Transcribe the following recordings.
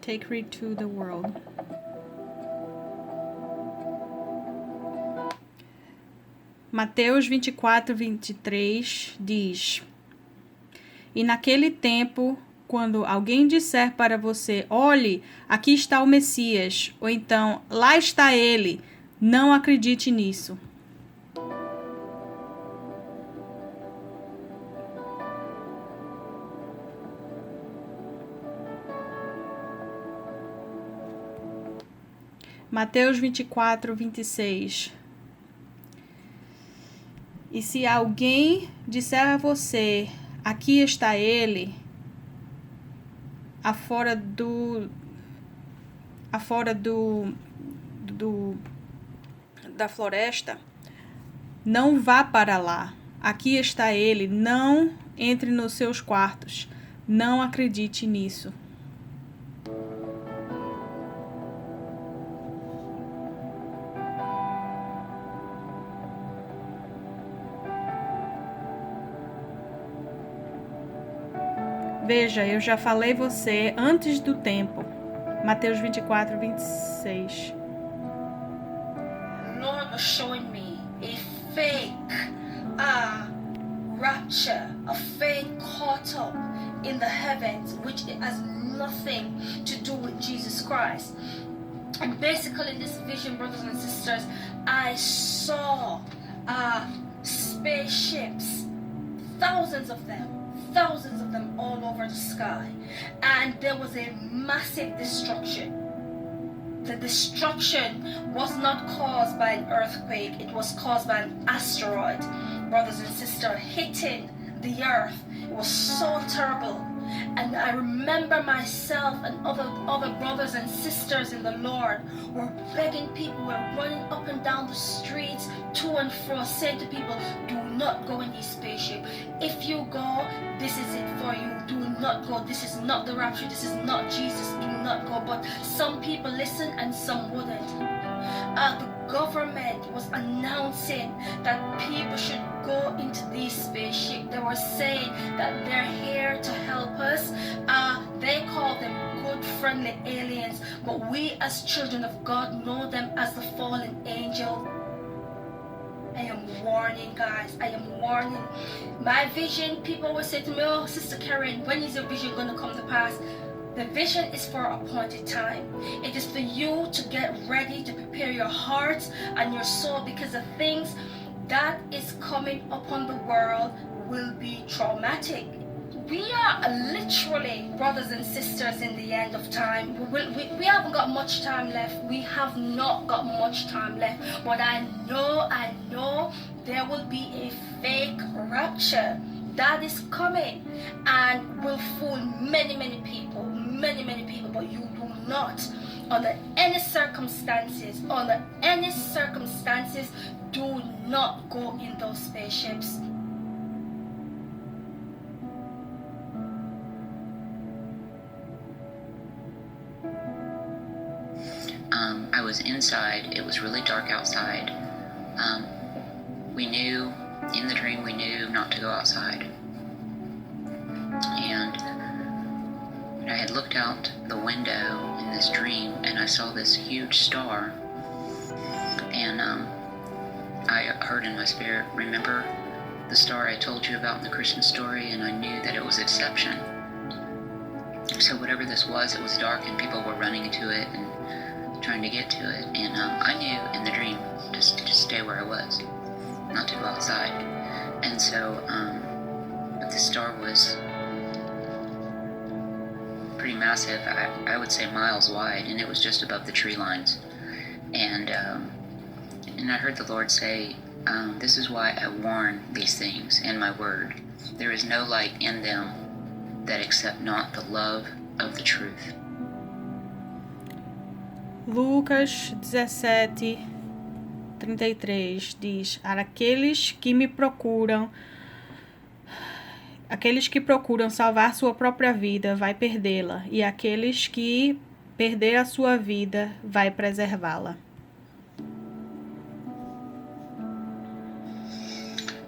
TAKEHEED2 the world. Mateus 24:23 diz: E naquele tempo, quando alguém disser para você, olhe, aqui está o Messias, ou então, lá está ele, não acredite nisso. Mateus 24:26. E se alguém disser a você, aqui está ele, afora da floresta, não vá para lá. Aqui está ele, não entre nos seus quartos. Não acredite nisso. Veja, eu já falei você antes do tempo. Mateus 24:26. Lord was showing me a fake rapture, a fake caught up in the heavens, which has nothing to do with Jesus Christ. And basically in this vision, brothers and sisters, I saw spaceships, thousands of them all over the sky, and there was a massive destruction. The destruction was not caused by an earthquake, it was caused by an asteroid, brothers and sisters, hitting the earth. It was so terrible. And I remember myself and other brothers and sisters in the Lord were begging people, were running up and down the streets, to and fro, saying to people, do not go in this spaceship. If you go, this is it for you. Do not go. This is not the rapture. This is not Jesus. Do not go. But some people listened and some wouldn't. The government was announcing that people should go into these spaceships. They were saying that they're here to help us. They call them good, friendly aliens, but we as children of God know them as the fallen angel. I am warning, guys. I am warning. My vision, people will say to me, oh, Sister Karen, when is your vision going to come to pass? The vision is for a appointed time. It is for you to get ready, to prepare your heart and your soul, because the things that is coming upon the world will be traumatic. We are literally brothers and sisters in the end of time. We haven't got much time left. We have not got much time left. But I know there will be a fake rapture that is coming and will fool many people. But you do not, under any circumstances, do not go in those spaceships. I was inside. It was really dark outside. We knew, in the dream, we knew not to go outside. And I had looked out the window in this dream, and I saw this huge star. And I heard in my spirit, remember the star I told you about in the Christmas story? And I knew that it was exception. So whatever this was, it was dark, and people were running into it and trying to get to it. And I knew in the dream to stay where I was, not to go outside. And so, but the star was pretty massive. I would say miles wide, and it was just above the tree lines. And I heard the Lord say, this is why I warn these things in my word. There is no light in them that accept not the love of the truth. Lucas 17:33 diz: aqueles que procuram salvar sua própria vida vai perdê-la, e aqueles que perder a sua vida vai preservá-la.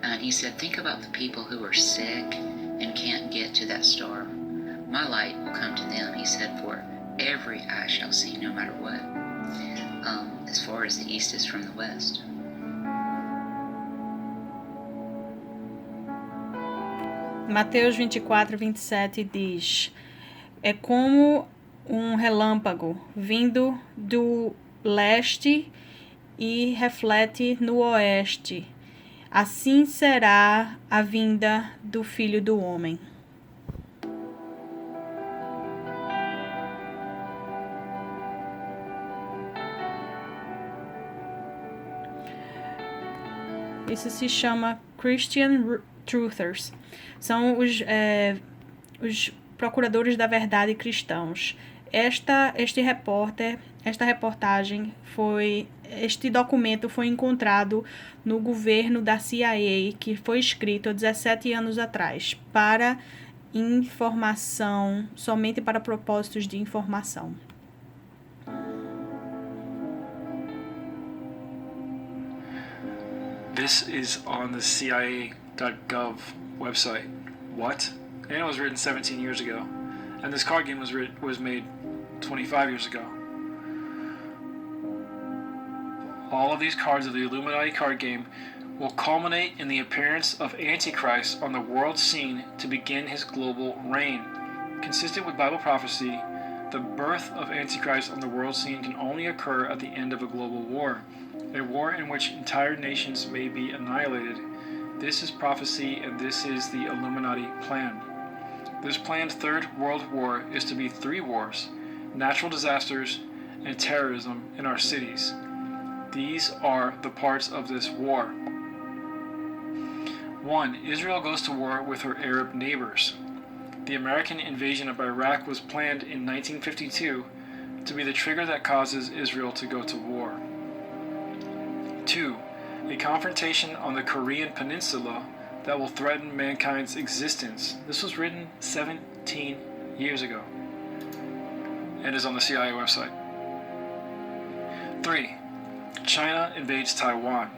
And he said, think about the people who are sick and can't get to that star. My light will come to them, he said, for every eye shall see, no matter what, as far as the east is from the west. Mateus 24:27 diz: é como um relâmpago vindo do leste e reflete no oeste. Assim será a vinda do Filho do Homem. Isso se chama Christian Truthers. São os procuradores da verdade cristãos. Esta este documento foi encontrado no governo da CIA, que foi escrito há 17 anos atrás, para informação, somente para propósitos de informação. This is on the CIA.gov website. What? And it was written 17 years ago. And this card game was made 25 years ago. All of these cards of the Illuminati card game will culminate in the appearance of Antichrist on the world scene to begin his global reign. Consistent with Bible prophecy, the birth of Antichrist on the world scene can only occur at the end of a global war, a war in which entire nations may be annihilated. This is prophecy, and this is the Illuminati plan. This planned Third World War is to be 3 wars: natural disasters and terrorism in our cities. These are the parts of this war. 1. Israel goes to war with her Arab neighbors. The American invasion of Iraq was planned in 1952 to be the trigger that causes Israel to go to war. 2. A confrontation on the Korean Peninsula that will threaten mankind's existence. This was written 17 years ago and is on the CIA website. 3. China invades Taiwan.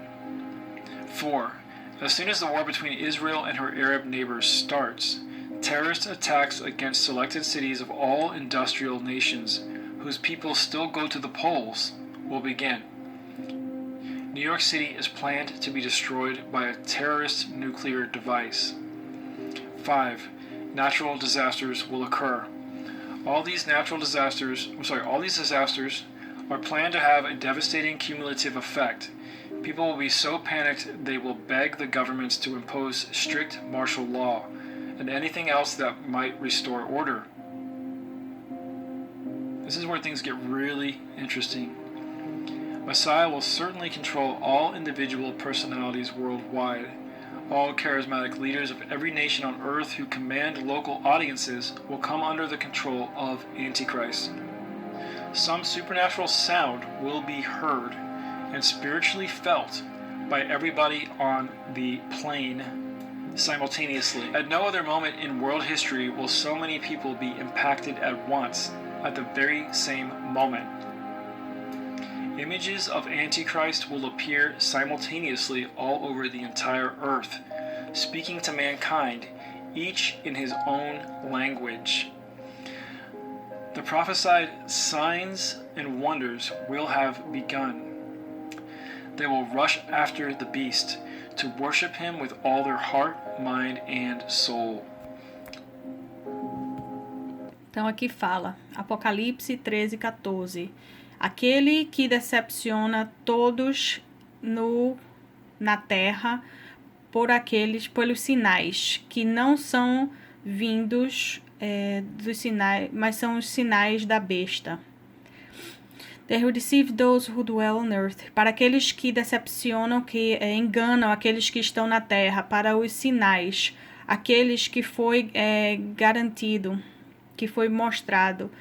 4. As soon as the war between Israel and her Arab neighbors starts, terrorist attacks against selected cities of all industrial nations whose people still go to the polls will begin. New York City is planned to be destroyed by a terrorist nuclear device. 5. Natural disasters will occur. All these disasters are planned to have a devastating cumulative effect. People will be so panicked they will beg the governments to impose strict martial law and anything else that might restore order. This is where things get really interesting. Messiah will certainly control all individual personalities worldwide. All charismatic leaders of every nation on earth who command local audiences will come under the control of Antichrist. Some supernatural sound will be heard and spiritually felt by everybody on the plane simultaneously. At no other moment in world history will so many people be impacted at once, at the very same moment. Images of Antichrist will appear simultaneously all over the entire earth, speaking to mankind, each in his own language. The prophesied signs and wonders will have begun. They will rush after the beast to worship him with all their heart, mind, and soul. Então aqui fala, Apocalipse 13:14. Aquele que decepciona todos na terra pelos sinais, que não são vindos dos sinais, mas são os sinais da besta. They will deceive those who dwell on earth. Para aqueles que decepcionam, que enganam aqueles que estão na terra, para os sinais, aqueles que foi garantido, que foi mostrado,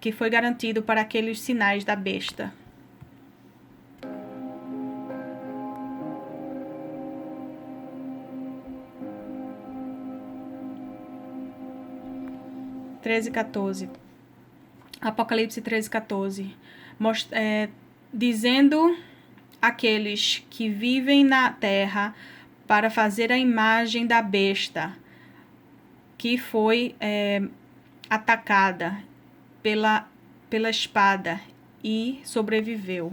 que foi garantido para aqueles sinais da besta. Apocalipse 13:14. Dizendo aqueles que vivem na terra para fazer a imagem da besta, que foi atacada pela espada e sobreviveu.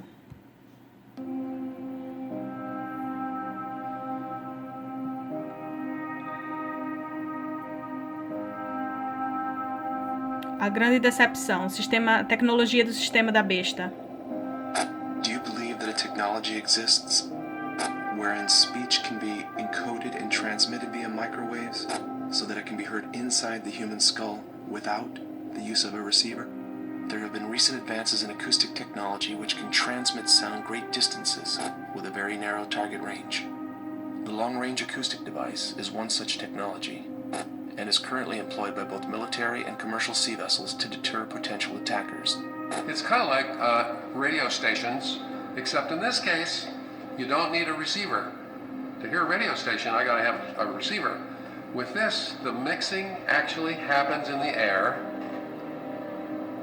A grande decepção, tecnologia do sistema da besta. Do you believe that a technology exists wherein speech can be encoded and transmitted via microwaves so that it can be heard inside the human skull without the use of a receiver? There have been recent advances in acoustic technology which can transmit sound great distances with a very narrow target range. The long-range acoustic device is one such technology and is currently employed by both military and commercial sea vessels to deter potential attackers. It's kind of like radio stations, except in this case, you don't need a receiver. To hear a radio station, I gotta have a receiver. With this, the mixing actually happens in the air,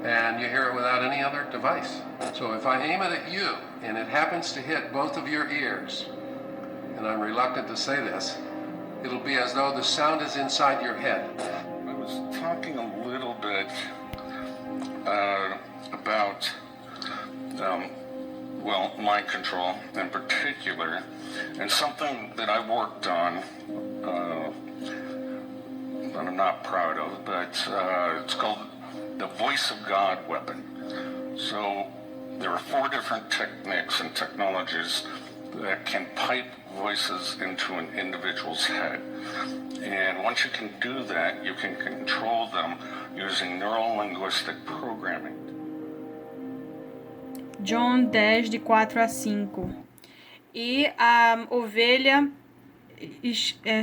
and you hear it without any other device. So if I aim it at you, and it happens to hit both of your ears, and I'm reluctant to say this, it'll be as though the sound is inside your head. I was talking a little bit about, mind control in particular, and something that I worked on that I'm not proud of, but it's called the Voice of God weapon. So there are 4 different techniques and technologies that can pipe voices into an individual's head. And once you can do that, you can control them using neurolinguistic programming. John 10, de 4 a 5. E a ovelha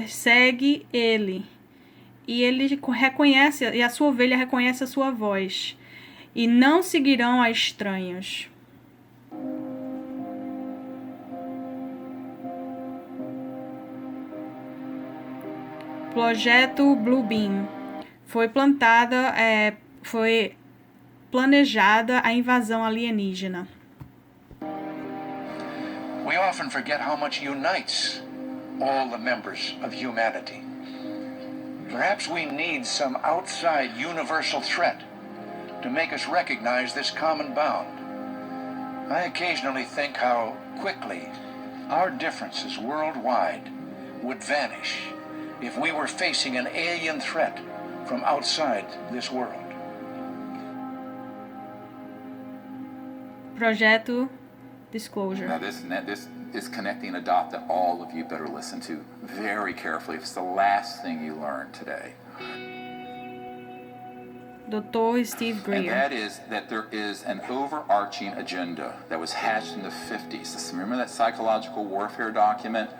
segue ele. E ele reconhece, e a sua ovelha reconhece a sua voz. E não seguirão a estranhos. Projeto Bluebeam. Foi planejada a invasão alienígena. We often forget how much unites all the members of humanity. Perhaps we need some outside universal threat to make us recognize this common bond. I occasionally think how quickly our differences worldwide would vanish if we were facing an alien threat from outside this world. Projeto Disclosure. Now this is connecting a dot that all of you better listen to very carefully. It's the last thing you learn today. Dr. Steve Greer. And that is that there is an overarching agenda that was hatched in the 50s. Remember that psychological warfare document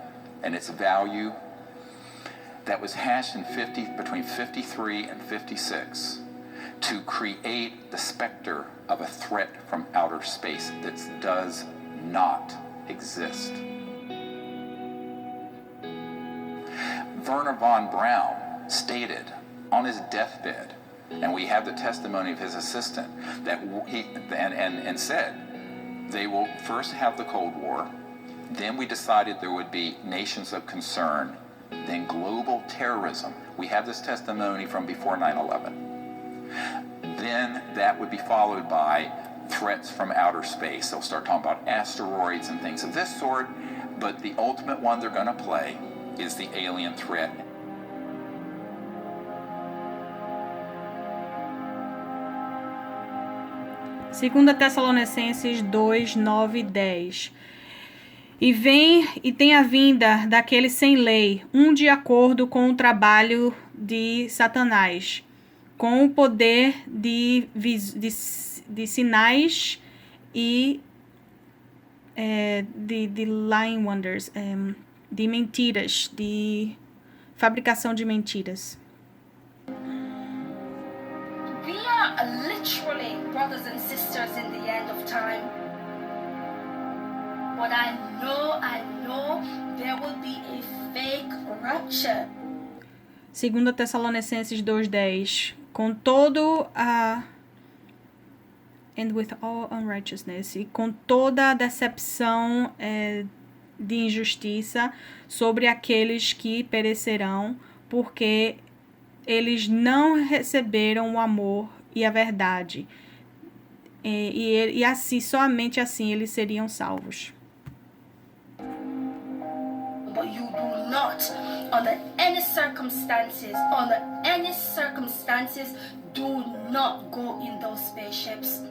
and its value? That was hatched between 53 and 56 to create the specter of a threat from outer space that does not exist. Werner von Braun stated on his deathbed, and we have the testimony of his assistant, that he said, they will first have the Cold War, then we decided there would be nations of concern, then global terrorism. We have this testimony from before 9/11. Then that would be followed by threats from outer space. They'll start talking about asteroids and things of this sort, but the ultimate one they're going to play is the alien threat. Segunda Tessalonicenses 2, 9 e 10. E tem a vinda daquele sem lei, de acordo com o trabalho de Satanás, com o poder de sinais e de lying wonders, de mentiras, de fabricação de mentiras. We are literally brothers and sisters in the end of time. But I know there will be a fake rapture. Segunda Tessalonicenses 2:10. Com todo and with all unrighteousness, e com toda a decepção de injustiça sobre aqueles que perecerão, porque Eles não receberam o amor e a verdade. E assim, somente assim, eles seriam salvos. But you do not, under any circumstances, do not go in those spaceships.